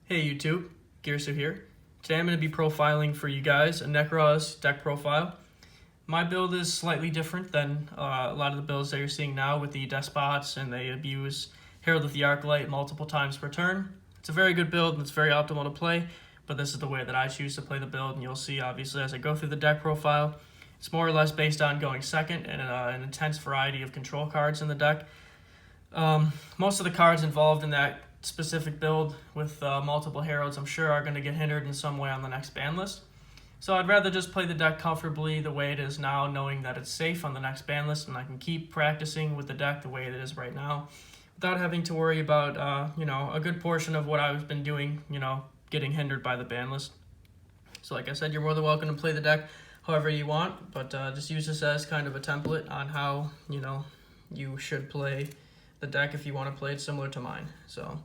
Hey YouTube, Girsu here. Today I'm going to be profiling for you guys a Nekroz deck profile. My build is slightly different than a lot of the builds that you're seeing now with the despots, and they abuse Herald of the Arclight multiple times per turn. It's a very good build and it's very optimal to play, but this is the way that I choose to play the build, and you'll see obviously as I go through the deck profile. It's more or less based on going second and an intense variety of control cards in the deck. Most of the cards involved in that specific build with multiple heralds, I'm sure, are going to get hindered in some way on the next ban list. So I'd rather just play the deck comfortably the way it is now, knowing that it's safe on the next ban list, and I can keep practicing with the deck the way it is right now without having to worry about a good portion of what I've been doing, getting hindered by the ban list. So like I said, you're more than welcome to play the deck however you want, but just use this as kind of a template on how you should play the deck if you want to play it similar to mine. So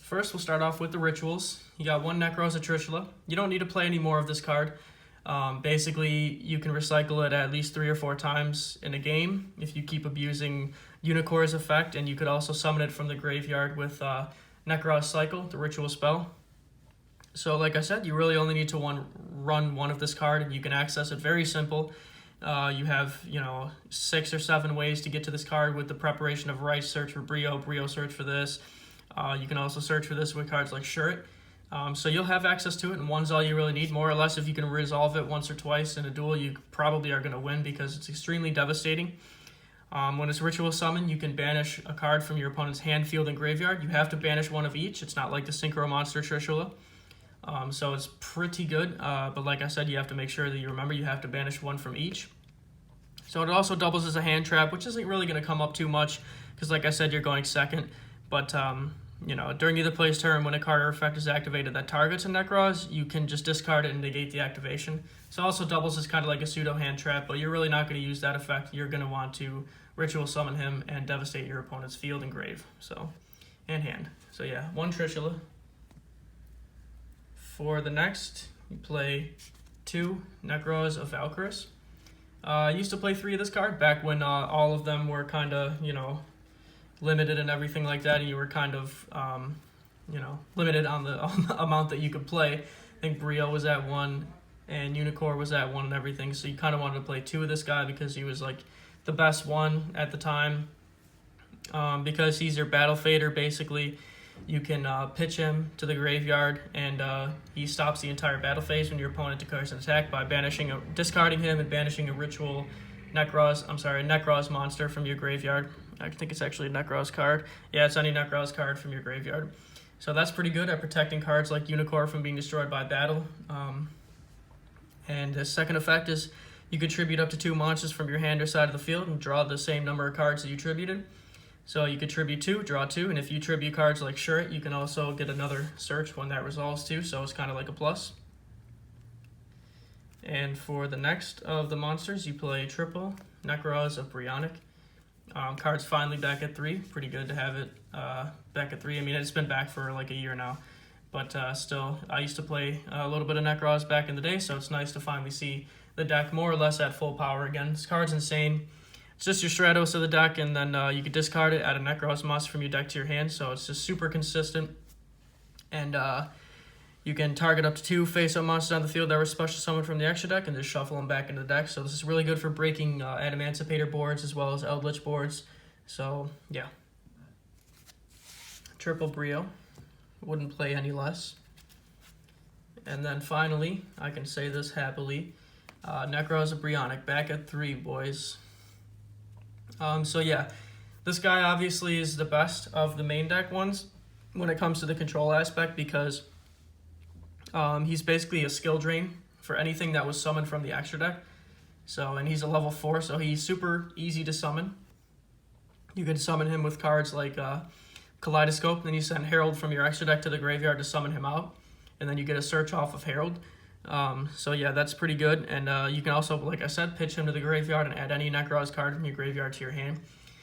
first, we'll start off with the rituals. You got one Nekroz Atrishula. You don't need to play any more of this card. Basically, you can recycle it at least 3 or 4 times in a game if you keep abusing Unicor's effect, and you could also summon it from the graveyard with Nekroz Cycle, the ritual spell. So like I said, you really only need to run one of this card, and you can access it very simple. You have 6 or 7 ways to get to this card with the preparation of Rice, search for Brio search for this. You can also search for this with cards like Shirt. So you'll have access to it, and one's all you really need. More or less, if you can resolve it once or twice in a duel, you probably are going to win because it's extremely devastating. When it's Ritual Summon, you can banish a card from your opponent's hand, field, and graveyard. You have to banish one of each. It's not like the Synchro Monster Trishula. So it's pretty good, but like I said, you have to make sure that you remember you have to banish one from each. So it also doubles as a hand trap, which isn't really going to come up too much because like I said, you're going second. But during either play's turn, when a card or effect is activated that targets a Nekroz, you can just discard it and negate the activation. So it also doubles as kind of like a pseudo hand trap, but you're really not going to use that effect. You're going to want to Ritual Summon him and devastate your opponent's field and grave, and hand. So yeah, one Trishula. For the next, you play 2 Nekroz of Valkyris. I used to play 3 of this card back when all of them were kind of, limited and everything like that, and you were kind of, limited on the amount that you could play. I think Brio was at 1, and Unicorn was at 1 and everything, so you kind of wanted to play 2 of this guy because he was, like, the best one at the time. Because he's your battle fader, basically. You can pitch him to the graveyard, and he stops the entire battle phase when your opponent declares an attack by discarding him and banishing a Nekroz monster from your graveyard. I think it's actually a Nekroz card. Yeah, it's any Nekroz card from your graveyard. So that's pretty good at protecting cards like Unicorn from being destroyed by battle. And the second effect is you could tribute up to 2 monsters from your hand or side of the field and draw the same number of cards that you tributed. So you could tribute 2, draw 2, and if you tribute cards like Shirt, you can also get another search when that resolves too, so it's kind of like a plus. And for the next of the monsters, you play triple Nekroz of Brionic. Card's finally back at 3. Pretty good to have it back at 3. I mean, it's been back for like a year now, but still, I used to play a little bit of Nekroz back in the day, so it's nice to finally see the deck more or less at full power again. This card's insane. It's just your Stratos of the deck, and then you can discard it, add a Nekroz monster from your deck to your hand, so it's just super consistent. And you can target up to 2 face-up monsters on the field that were special summoned from the extra deck and just shuffle them back into the deck. So this is really good for breaking Adamancipator boards as well as Eldritch boards. So, yeah. Triple Brio. Wouldn't play any less. And then finally, I can say this happily, Nekroz of Brionic, back at 3, boys. So yeah, this guy obviously is the best of the main deck ones when it comes to the control aspect because he's basically a skill drain for anything that was summoned from the extra deck. And he's a level 4, so he's super easy to summon. You can summon him with cards like Kaleidoscope, then you send Herald from your extra deck to the graveyard to summon him out, and then you get a search off of Herald. So yeah, that's pretty good, and you can also, like I said, pitch him to the graveyard and add any Nekroz card from your graveyard to your hand.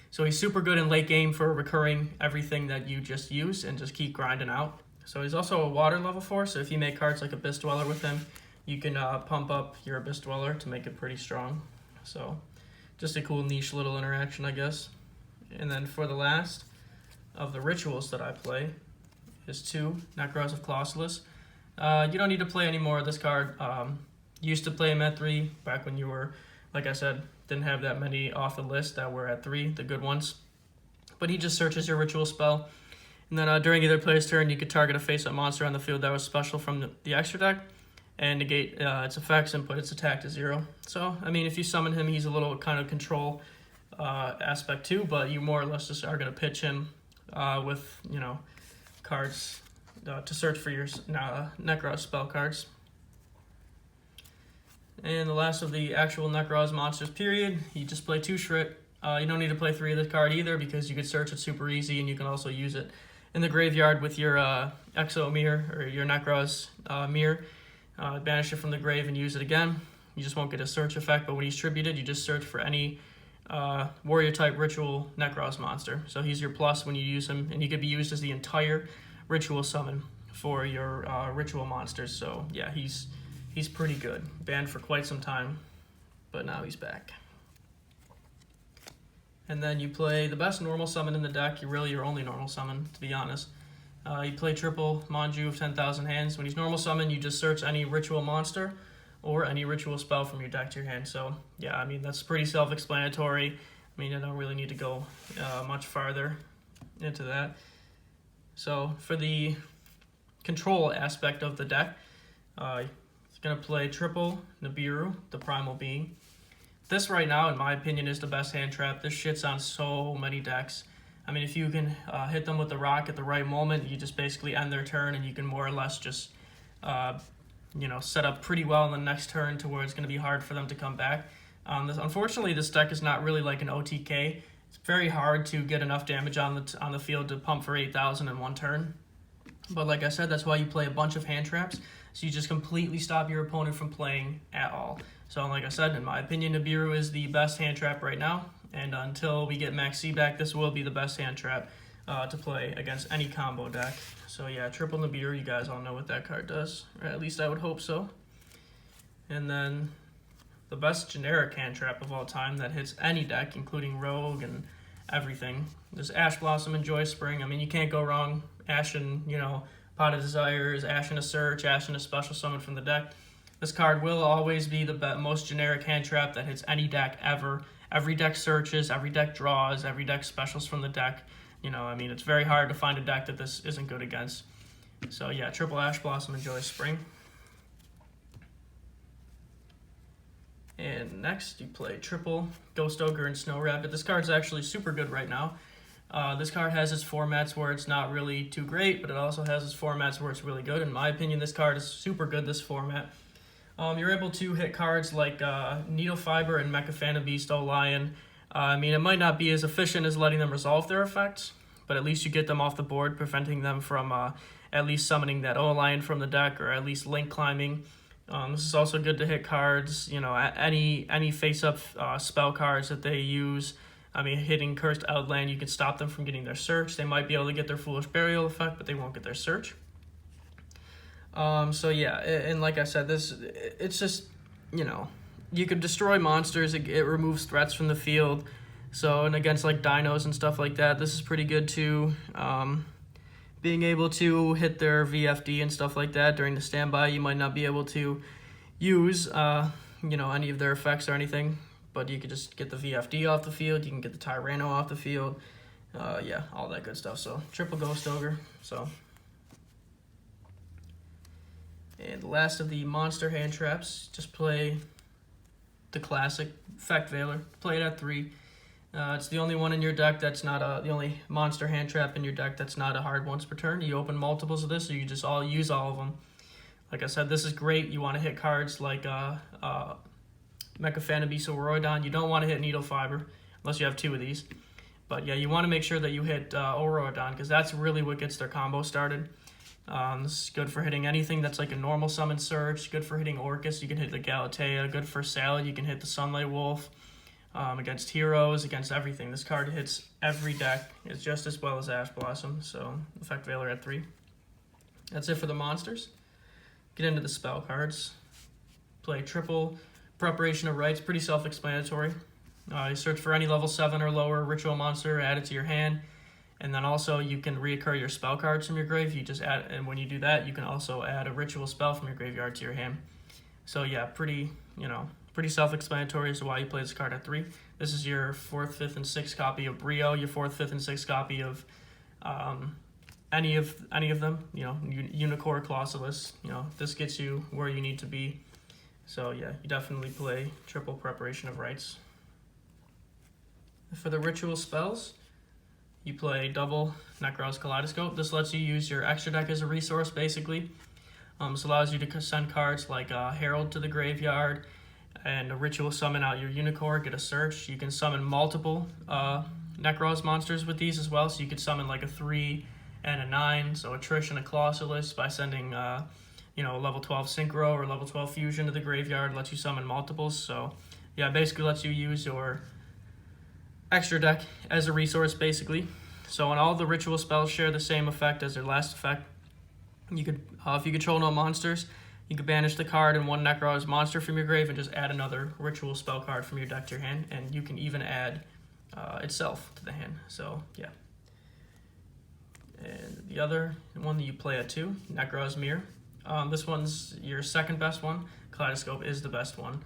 So he's super good in late game for recurring everything that you just use and just keep grinding out. So he's also a water level 4, so if you make cards like Abyss Dweller with him, you can pump up your Abyss Dweller to make it pretty strong. So just a cool niche little interaction, I guess. And then for the last of the rituals that I play is 2, Nekroz of Colossus. You don't need to play any more of this card. Used to play him at 3 back when you were, like I said, didn't have that many off the list that were at 3, the good ones. But he just searches your ritual spell. And then during either player's turn, you could target a face-up monster on the field that was special from the extra deck and negate its effects and put its attack to 0. So, I mean, if you summon him, he's a little kind of control aspect too, but you more or less just are going to pitch him with, cards to search for your Nekroz spell cards. And the last of the actual Nekroz monsters period, you just play 2 Shrit. You don't need to play 3 of this card either because you can search it super easy and you can also use it in the graveyard with your Exo Mirror or your Nekroz Mirror. Banish it from the grave and use it again. You just won't get a search effect, but when he's tributed, you just search for any warrior type ritual Nekroz monster. So he's your plus when you use him, and he could be used as the entire ritual summon for your ritual monsters. So yeah, he's pretty good. Banned for quite some time, but now he's back. And then you play the best normal summon in the deck. You're really your only normal summon, to be honest. You play triple Manju of 10,000 hands. When he's normal summon, you just search any ritual monster or any ritual spell from your deck to your hand. So yeah, I mean, that's pretty self-explanatory. I mean, I don't really need to go much farther into that. So for the control aspect of the deck, he's going to play triple Nibiru, the primal being. This right now, in my opinion, is the best hand trap. This shit's on so many decks. I mean, if you can hit them with the rock at the right moment, you just basically end their turn and you can more or less just, set up pretty well in the next turn to where it's going to be hard for them to come back. Unfortunately, this deck is not really like an OTK. It's very hard to get enough damage on the field to pump for 8,000 in one turn. But like I said, that's why you play a bunch of hand traps. So you just completely stop your opponent from playing at all. So like I said, in my opinion, Nibiru is the best hand trap right now. And until we get Max C back, this will be the best hand trap to play against any combo deck. So yeah, triple Nibiru, you guys all know what that card does. Or at least I would hope so. And then the best generic hand trap of all time that hits any deck, including Rogue and everything. There's Ash Blossom and Joy Spring. I mean, you can't go wrong. Ash and, Pot of Desires, Ash and a Search, Ash and a Special Summon from the deck. This card will always be the most generic hand trap that hits any deck ever. Every deck searches, every deck draws, every deck specials from the deck. It's very hard to find a deck that this isn't good against. So yeah, triple Ash Blossom and Joy Spring. And next, you play triple Ghost Ogre and Snow Rabbit. This card's actually super good right now. This card has its formats where it's not really too great, but it also has its formats where it's really good. In my opinion, this card is super good, this format. You're able to hit cards like Needle Fiber and Mecha Phantom Beast O-Lion. It might not be as efficient as letting them resolve their effects, but at least you get them off the board, preventing them from at least summoning that O-Lion from the deck, or at least link climbing. This is also good to hit cards, any face-up spell cards that they use. Hitting Cursed Outland, you can stop them from getting their search. They might be able to get their Foolish Burial effect, but they won't get their search. So yeah, and like I said, it's just, you could destroy monsters. It removes threats from the field. So, and against like dinos and stuff like that, this is pretty good too. Being able to hit their VFD and stuff like that during the standby, you might not be able to use, any of their effects or anything, but you could just get the VFD off the field. You can get the Tyranno off the field. Yeah, all that good stuff. So triple Ghost Ogre. So. And the last of the monster hand traps, just play the classic Effect Veiler. Play it at 3. It's the only one in your deck that's not the only monster hand trap in your deck that's not a hard once per turn. You open multiples of this, or you just use all of them. Like I said, this is great. You want to hit cards like Mecha Phantom Beast or Oroidon. You don't want to hit Needle Fiber unless you have 2 of these. But yeah, you want to make sure that you hit Oroidon, because that's really what gets their combo started. This is good for hitting anything that's like a normal summon search. Good for hitting Orcus. You can hit the Galatea. Good for Salad. You can hit the Sunlight Wolf. Against heroes, against everything. This card hits every deck. It's just as well as Ash Blossom. So Effect Veiler at 3. That's it for the monsters. Get into the spell cards. Play triple Preparation of Rites. Pretty self-explanatory. You search for any level 7 or lower ritual monster, add it to your hand. And then also you can reoccur your spell cards from your grave. You just add, and when you do that, you can also add a ritual spell from your graveyard to your hand. So yeah, pretty self-explanatory as to why you play this card at 3. This is your 4th, 5th, and 6th copy of Brio, your 4th, 5th, and 6th copy of any of them, Unicorn, Colossalus. This gets you where you need to be. So yeah, you definitely play triple Preparation of Rites. For the ritual spells, you play double Nekroz Kaleidoscope. This lets you use your extra deck as a resource, basically. This allows you to send cards like Herald to the graveyard and a ritual summon out your Unicorn, get a search. You can summon multiple Nekroz monsters with these as well, so you could summon like a 3 and a 9, so a Trish and a Colossalus by sending a level 12 Synchro or level 12 Fusion to the graveyard, lets you summon multiples. So yeah, basically lets you use your extra deck as a resource, basically. So when all the ritual spells share the same effect as their last effect, you could, if you control no monsters, you could banish the card and one Nekroz monster from your grave and just add another ritual spell card from your deck to your hand, and you can even add itself to the hand. So yeah. And the other one that you play at 2, Nekroz Mirror. This one's your second best one. Kaleidoscope is the best one.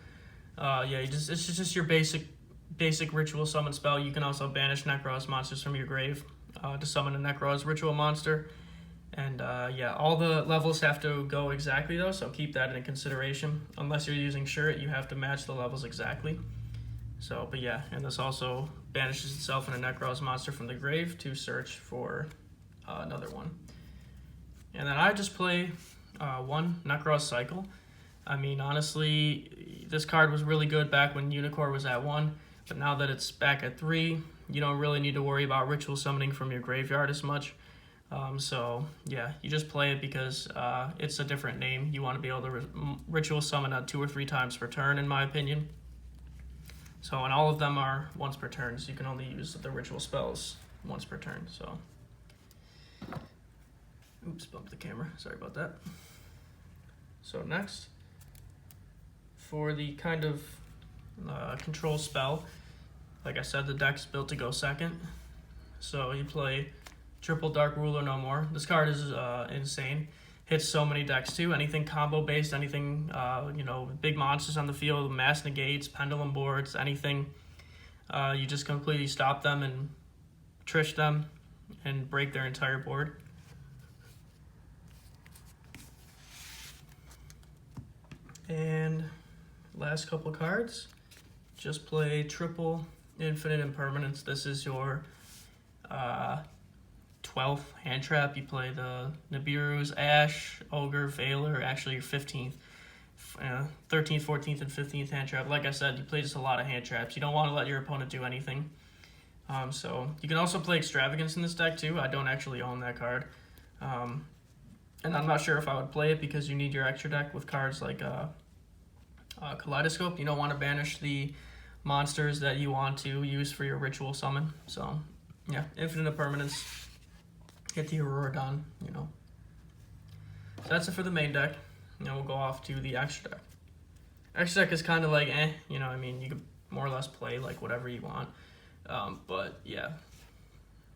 It's just your basic ritual summon spell. You can also banish Nekroz monsters from your grave to summon a Nekroz ritual monster. And all the levels have to go exactly though, so keep that in consideration. Unless you're using Shirt, you have to match the levels exactly. So, but yeah, and this also banishes itself and a Nekroz monster from the grave to search for another one. And then I just play 1 Nekroz Cycle. I mean, honestly, this card was really good back when Unicorn was at 1, but now that it's back at 3, you don't really need to worry about ritual summoning from your graveyard as much. So yeah, you just play it because it's a different name. You want to be able to ritual summon 2 or 3 times per turn, in my opinion. So, and all of them are once per turn, so you can only use the ritual spells once per turn. So, oops, bumped the camera. Sorry about that. So next, for the kind of control spell, like I said, the deck's built to go second. So you play triple Dark Ruler No More. This card is insane. Hits so many decks too. Anything combo based, anything big monsters on the field, mass negates, pendulum boards, anything. You just completely stop them and trish them and break their entire board. And last couple cards, just play triple Infinite Impermanence. This is your 12th hand trap. You play the Nibiru's, Ash, Ogre, Veiler, actually your 15th, 13th, 14th, and 15th hand trap. Like I said, you play just a lot of hand traps. You don't want to let your opponent do anything. So you can also play Extravagance in this deck too. I don't actually own that card. And I'm not sure if I would play it because you need your extra deck with cards like Kaleidoscope. You don't want to banish the monsters that you want to use for your ritual summon. So yeah, Infinite Impermanence. Get the Aurora done, So that's it for the main deck. Now we'll go off to the extra deck. Extra deck is kind of like, you could more or less play like whatever you want. But yeah,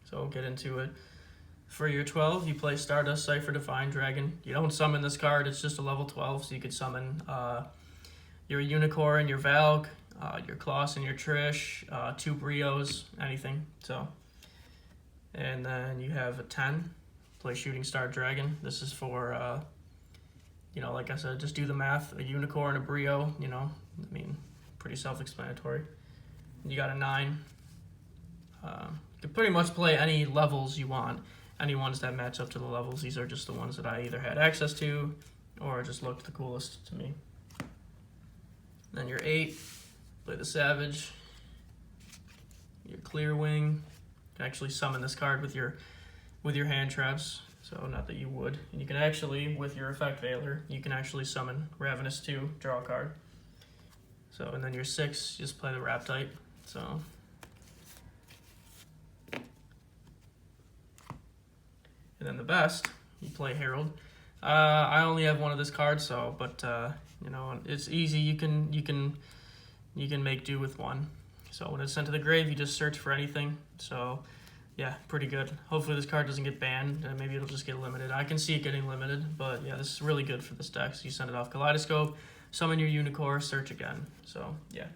so we'll get into it. For your 12, you play Stardust, Cypher, Divine Dragon. You don't summon this card, it's just a level 12, so you could summon your Unicorn, your Valk, your Kloss and your Trish, 2 Brios, anything. So. And then you have a 10, play Shooting Star Dragon. This is for, like I said, just do the math. A Unicorn, a Brio, pretty self-explanatory. You got a 9. You can pretty much play any levels you want. Any ones that match up to the levels. These are just the ones that I either had access to or just looked the coolest to me. Then your 8, play the Savage. Your Clear Wing. You can actually summon this card with your hand traps, so not that you would. And you can actually, with your effect Veiler, you can actually summon Ravenous 2, draw a card. So, and then your 6, just play the Raptite. So, and then the best, you play Herald. I only have one of this card, so, but it's easy. You can make do with one. So when it's sent to the grave, you just search for anything. So yeah, pretty good. Hopefully this card doesn't get banned, and maybe it'll just get limited. I can see it getting limited, but yeah, this is really good for this deck. So you send it off Kaleidoscope, summon your Unicorn, search again. So yeah.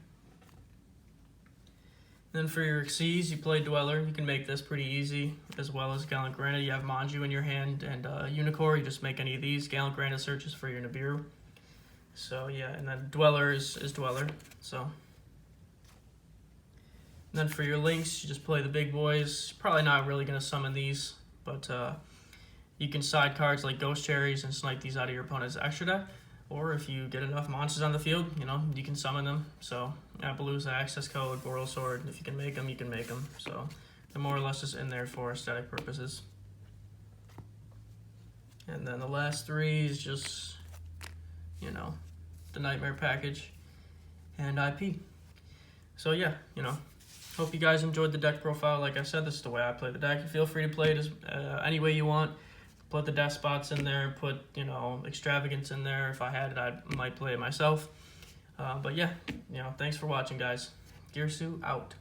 Then for your Xyz, you play Dweller. You can make this pretty easy, as well as Gallant Granite. You have Manju in your hand, and Unicorn, you just make any of these. Gallant Granite searches for your Nibiru. So yeah, and then Dweller is Dweller. So. And then for your links, you just play the big boys. Probably not really going to summon these, but you can side cards like Ghost Cherries and snipe these out of your opponent's extra deck. Or if you get enough monsters on the field, you can summon them. So Appaloosa, Access Code, Boral Sword, if you can make them, you can make them. So they're more or less just in there for aesthetic purposes. And then the last three is just, the Nightmare package and IP. So yeah, hope you guys enjoyed the deck profile. Like I said, this is the way I play the deck. Feel free to play it any way you want. Put the despots in there, put, extravagance in there. If I had it, I might play it myself. But yeah, thanks for watching, guys. Girsu out.